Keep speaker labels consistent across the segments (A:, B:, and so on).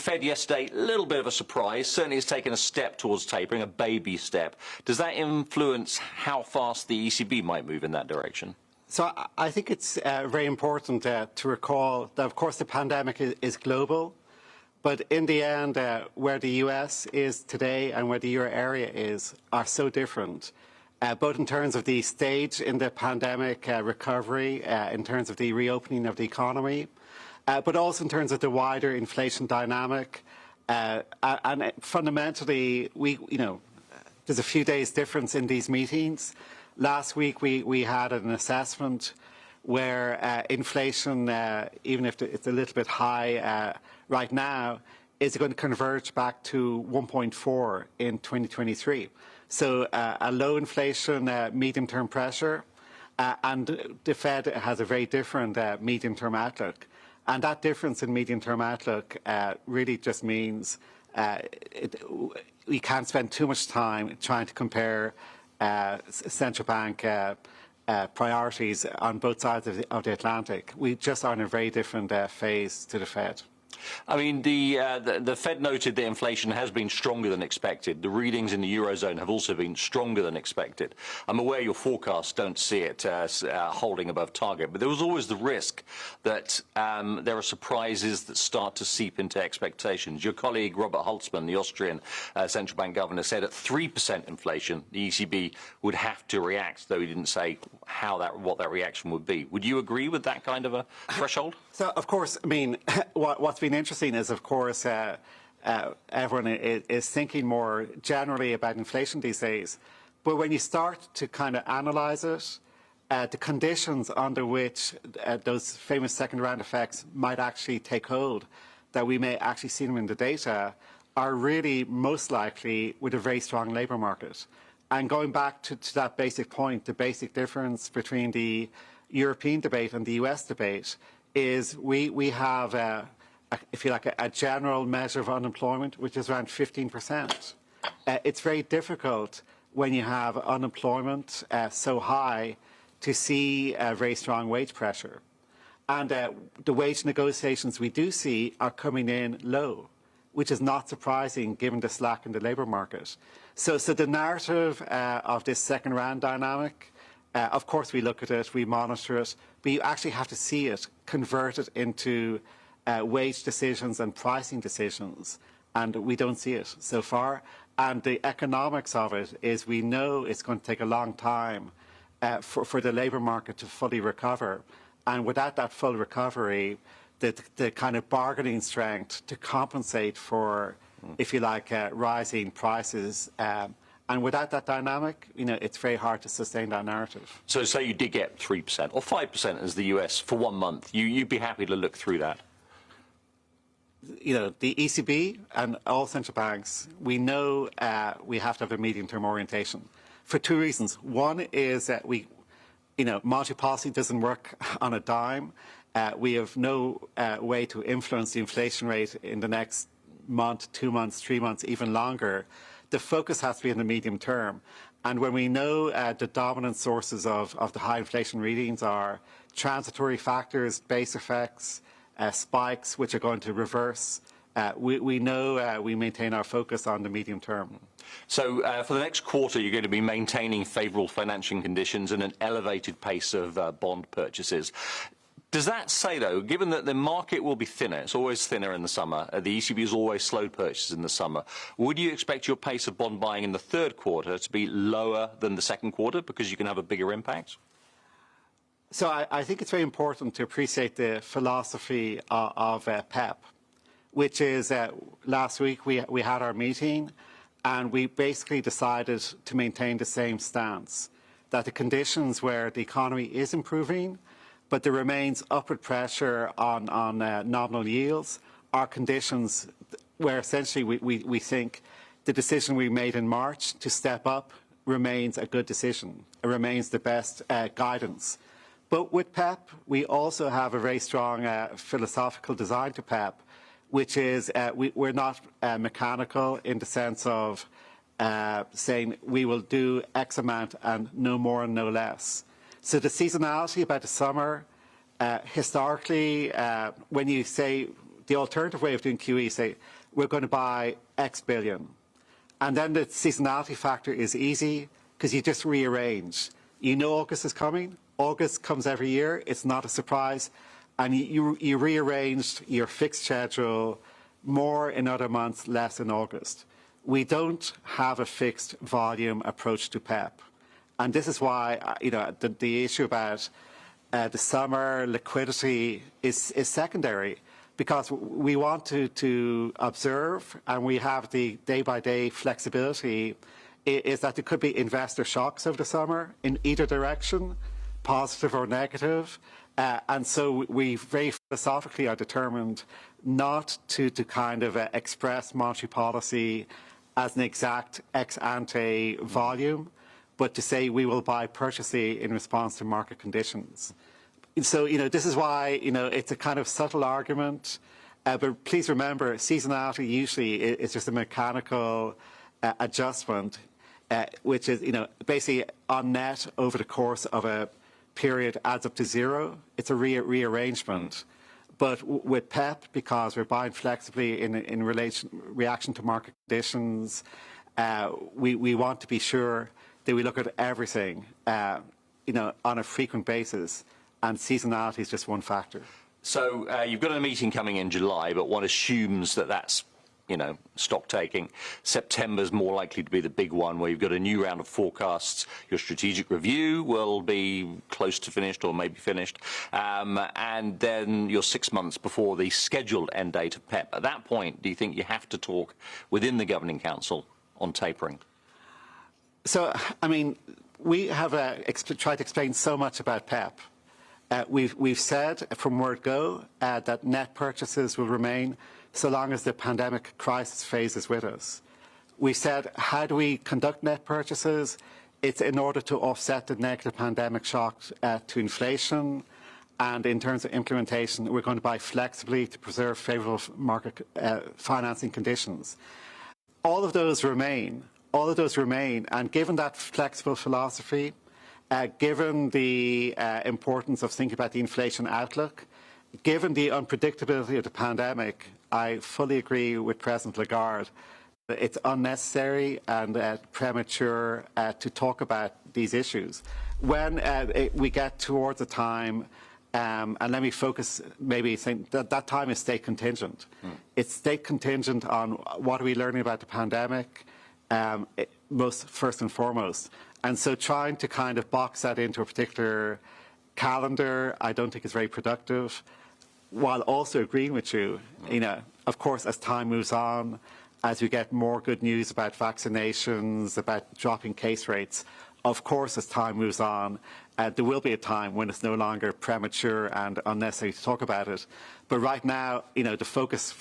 A: Fed yesterday, a little bit of a surprise. Certainly it's taken a step towards tapering, a baby step. Does that influence how fast the ECB might move in that direction?
B: So I think it's very important to recall that, of course, the pandemic is global. But in the end, where the US is today and where the euro area is are so different, both in terms of the stage in the pandemic recovery, in terms of the reopening of the economy, but also in terms of the wider inflation dynamic. And fundamentally, there's a few days difference in these meetings. Last week, we had an assessment where inflation, even if it's a little bit high right now, is going to converge back to 1.4 in 2023. So a low inflation, medium-term pressure, and the Fed has a very different medium-term outlook. And that difference in medium-term outlook really just means we can't spend too much time trying to compare central bank priorities on both sides of the Atlantic. We just are in a very different phase to the Fed.
A: I mean, the Fed noted that inflation has been stronger than expected. The readings in the Eurozone have also been stronger than expected. I'm aware your forecasts don't see it holding above target, but there was always the risk that there are surprises that start to seep into expectations. Your colleague, Robert Holtzmann, the Austrian central bank governor, said at 3% inflation, the ECB would have to react, though he didn't say what that reaction would be. Would you agree with that kind of a threshold?
B: So, of course, I mean, what's been interesting is, of course, everyone is thinking more generally about inflation these days. But when you start to kind of analyse it, the conditions under which those famous second-round effects might actually take hold, that we may actually see them in the data, are really most likely with a very strong labour market. And going back to that basic point, the basic difference between the European debate and the US debate is we have, if you like, a general measure of unemployment, which is around 15%. It's very difficult when you have unemployment so high to see a very strong wage pressure. And the wage negotiations we do see are coming in low, which is not surprising given the slack in the labour market. So the narrative of this second round dynamic, of course we look at it, we monitor it, but you actually have to see it converted into wage decisions and pricing decisions, and we don't see it so far. And the economics of it is we know it's going to take a long time for the labour market to fully recover. And without that full recovery, the kind of bargaining strength to compensate for, if you like, rising prices. And without that dynamic, it's very hard to sustain that narrative.
A: So say you did get 3% or 5% as the US for 1 month, you'd be happy to look through that?
B: The ECB and all central banks, we know we have to have a medium-term orientation for two reasons. One is that monetary policy doesn't work on a dime. We have no way to influence the inflation rate in the next month, 2 months, 3 months, even longer. The focus has to be in the medium term. And when we know the dominant sources of the high inflation readings are transitory factors, base effects, spikes, which are going to reverse, we know we maintain our focus on the medium term.
A: So for the next quarter, you're going to be maintaining favourable financing conditions and an elevated pace of bond purchases. Does that say, though, given that the market will be thinner, it's always thinner in the summer, the ECB has always slowed purchases in the summer, would you expect your pace of bond buying in the third quarter to be lower than the second quarter because you can have a bigger impact?
B: So I think it's very important to appreciate the philosophy of PEPP, which is last week we had our meeting and we basically decided to maintain the same stance, that the conditions where the economy is improving but there remains upward pressure on nominal yields are conditions where essentially we think the decision we made in March to step up remains a good decision. It remains the best guidance. But with PEPP, we also have a very strong philosophical design to PEPP, which is we're not mechanical in the sense of saying we will do X amount and no more and no less. So the seasonality about the summer, historically, when you say the alternative way of doing QE, say, we're going to buy X billion. And then the seasonality factor is easy because you just rearrange. You know August is coming. August comes every year. It's not a surprise. And you rearranged your fixed schedule more in other months, less in August. We don't have a fixed volume approach to PEPP. And this is why, the issue about the summer liquidity is secondary, because we want to observe, and we have the day-by-day flexibility, is that there could be investor shocks over the summer in either direction, positive or negative. And so we very philosophically are determined not to kind of express monetary policy as an exact ex-ante volume, but to say we will buy purposely in response to market conditions. So, this is why, it's a kind of subtle argument. But please remember, seasonality usually is just a mechanical adjustment, which is, basically on net over the course of a period adds up to zero. It's a rearrangement. But with PEPP, because we're buying flexibly in reaction to market conditions, we want to be sure that we look at everything, on a frequent basis, and seasonality is just one factor.
A: So you've got a meeting coming in July, but one assumes that that's, stock taking. September's more likely to be the big one, where you've got a new round of forecasts. Your strategic review will be close to finished or maybe finished. And then you're 6 months before the scheduled end date of PEPP. At that point, do you think you have to talk within the Governing Council on tapering?
B: So, we have tried to explain so much about PEPP. We've said from word go that net purchases will remain so long as the pandemic crisis phase is with us. We said, how do we conduct net purchases? It's in order to offset the negative pandemic shock to inflation. And in terms of implementation, we're going to buy flexibly to preserve favourable market financing conditions. All of those remain. And given that flexible philosophy, given the importance of thinking about the inflation outlook, given the unpredictability of the pandemic, I fully agree with President Lagarde. It's unnecessary and premature to talk about these issues. When we get towards a time, and let me focus, maybe saying that time is state contingent. It's state contingent on what are we learning about the pandemic, first and foremost. And so trying to kind of box that into a particular calendar, I don't think is very productive, while also agreeing with you, of course, as time moves on, as we get more good news about vaccinations, about dropping case rates, of course, as time moves on, there will be a time when it's no longer premature and unnecessary to talk about it. But right now, the focus,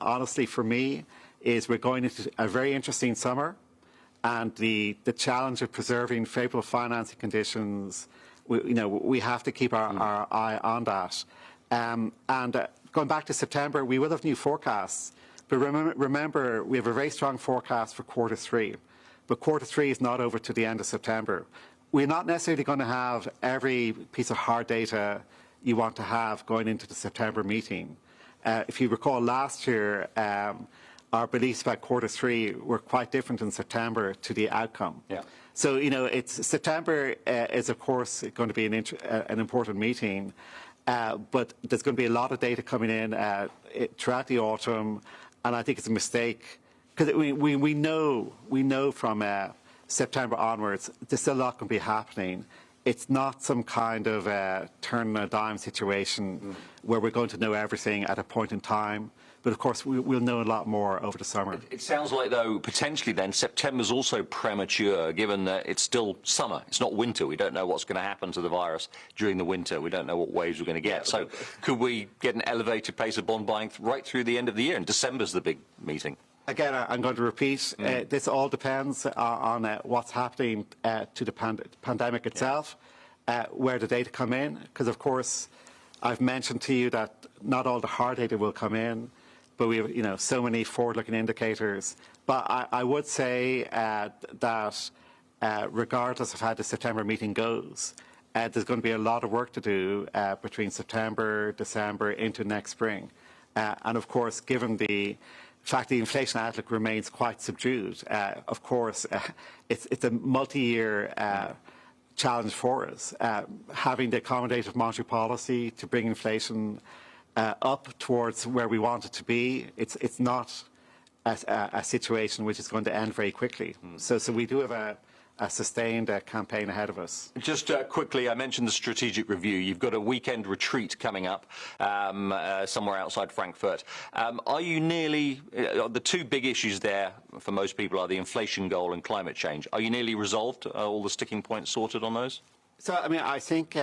B: honestly, for me, is we're going into a very interesting summer. And the challenge of preserving favourable financing conditions, we have to keep our eye on that. And going back to September, we will have new forecasts. But remember, we have a very strong forecast for quarter three. But quarter three is not over to the end of September. We're not necessarily going to have every piece of hard data you want to have going into the September meeting. If you recall last year, our beliefs about quarter three were quite different in September to the outcome. Yeah. So, September is, of course, going to be an important meeting, but there's going to be a lot of data coming in throughout the autumn, and I think it's a mistake, because we know from September onwards, there's still a lot going to be happening. It's not some kind of turn a dime situation where we're going to know everything at a point in time. But, of course, we'll know a lot more over the summer.
A: It sounds like, though, potentially then September's also premature, given that it's still summer. It's not winter. We don't know what's going to happen to the virus during the winter. We don't know what waves we're going to get. So could we get an elevated pace of bond buying right through the end of the year? And December's the big meeting.
B: Again, I'm going to repeat, this all depends on what's happening to the pandemic itself, where the data come in. Because, of course, I've mentioned to you that not all the hard data will come in. But we have, so many forward-looking indicators. But I would say that regardless of how the September meeting goes, there's going to be a lot of work to do between September, December, into next spring. And of course, given the fact the inflation outlook remains quite subdued, of course, it's a multi-year challenge for us. Having the accommodative monetary policy to bring inflation up towards where we want it to be, it's not a situation which is going to end very quickly. So we do have a sustained campaign ahead of us.
A: Just quickly, I mentioned the strategic review. You've got a weekend retreat coming up somewhere outside Frankfurt. Are you nearly, the two big issues there for most people are the inflation goal and climate change. Are you nearly resolved, all the sticking points sorted on those?
B: So, I mean, I think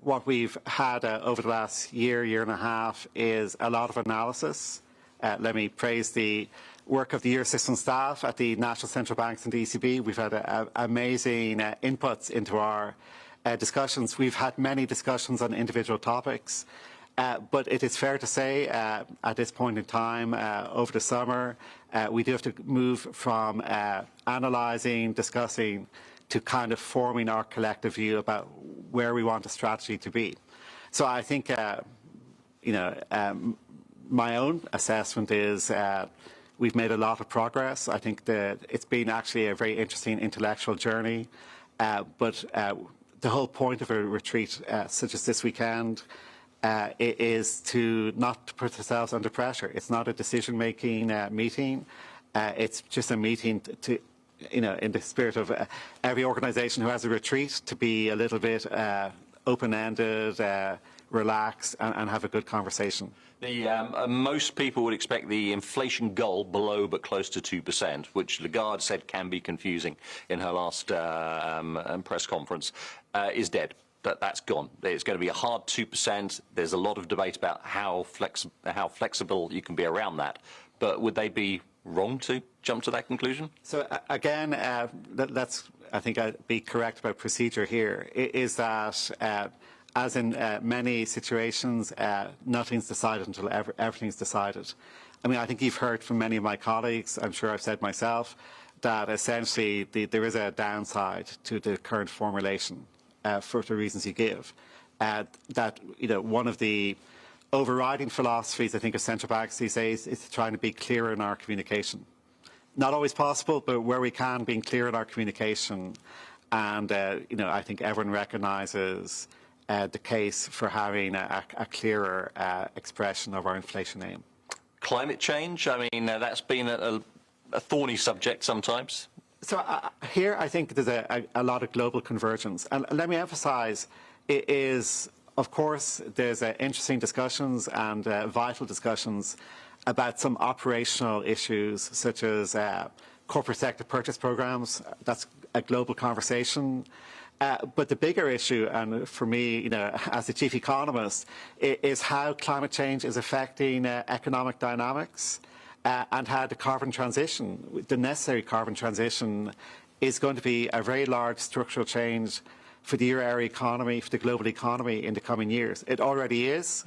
B: what we've had over the last year and a half is a lot of analysis. Let me praise the work of the Eurosystem staff at the national central banks and the ECB. We've had amazing inputs into our discussions. We've had many discussions on individual topics, but it is fair to say at this point in time, over the summer, we do have to move from analysing, discussing, to kind of forming our collective view about where we want the strategy to be. So I think, my own assessment is we've made a lot of progress. I think that it's been actually a very interesting intellectual journey, but the whole point of a retreat such as this weekend is to not put ourselves under pressure. It's not a decision-making meeting. It's just a meeting to, in the spirit of every organisation who has a retreat, to be a little bit open-ended, relaxed, and have a good conversation.
A: Most people would expect the inflation goal below but close to 2%, which Lagarde said can be confusing in her last press conference, is dead. That's gone. It's going to be a hard 2%. There's a lot of debate about how flexible you can be around that. But would they be wrong to jump to that conclusion? So
B: again, let's, I think, be correct about procedure here, is that as in many situations, nothing's decided until everything's decided. I mean, I think you've heard from many of my colleagues, I'm sure I've said myself, that essentially there is a downside to the current formulation for the reasons you give. That, one of the overriding philosophies, I think, of central banks these days is trying to be clearer in our communication. Not always possible, but where we can, being clear in our communication. And, I think everyone recognises the case for having a clearer expression of our inflation aim.
A: Climate change, I mean, that's been a thorny subject sometimes.
B: So here I think there's a lot of global convergence. And let me emphasise, it is, of course, there's interesting discussions and vital discussions about some operational issues such as corporate sector purchase programmes. That's a global conversation. But the bigger issue, and for me, as the chief economist, is how climate change is affecting economic dynamics and how the carbon transition, the necessary carbon transition, is going to be a very large structural change for the euro area economy, for the global economy in the coming years. It already is.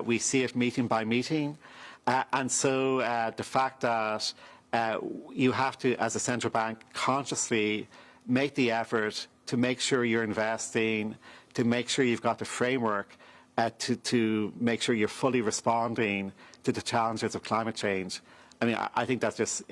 B: We see it meeting by meeting. And so the fact that you have to, as a central bank, consciously make the effort to make sure you're investing, to make sure you've got the framework to make sure you're fully responding to the challenges of climate change. I mean, I think that's just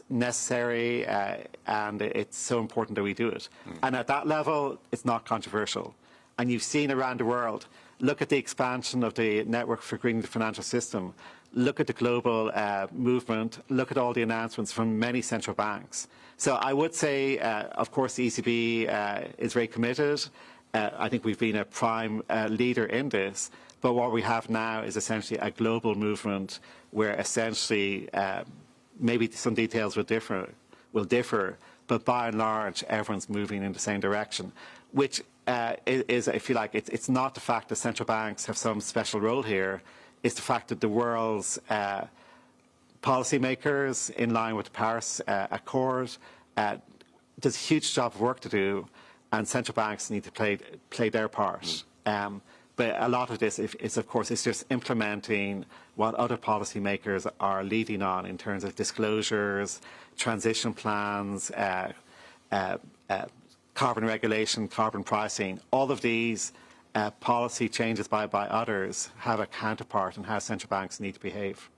B: necessary and it's so important that we do it. And at that level, it's not controversial. And you've seen around the world, look at the expansion of the network for greening the financial system, look at the global movement, look at all the announcements from many central banks. So I would say, of course, the ECB is very committed. I think we've been a prime leader in this. But what we have now is essentially a global movement where essentially maybe some details will differ, but by and large, everyone's moving in the same direction, which is, if you like, it's not the fact that central banks have some special role here. It's the fact that the world's policymakers, in line with the Paris Accord, there's a huge job of work to do, and central banks need to play their part. But a lot of this is, of course, it's just implementing what other policymakers are leading on in terms of disclosures, transition plans, carbon regulation, carbon pricing. All of these policy changes by others have a counterpart in how central banks need to behave.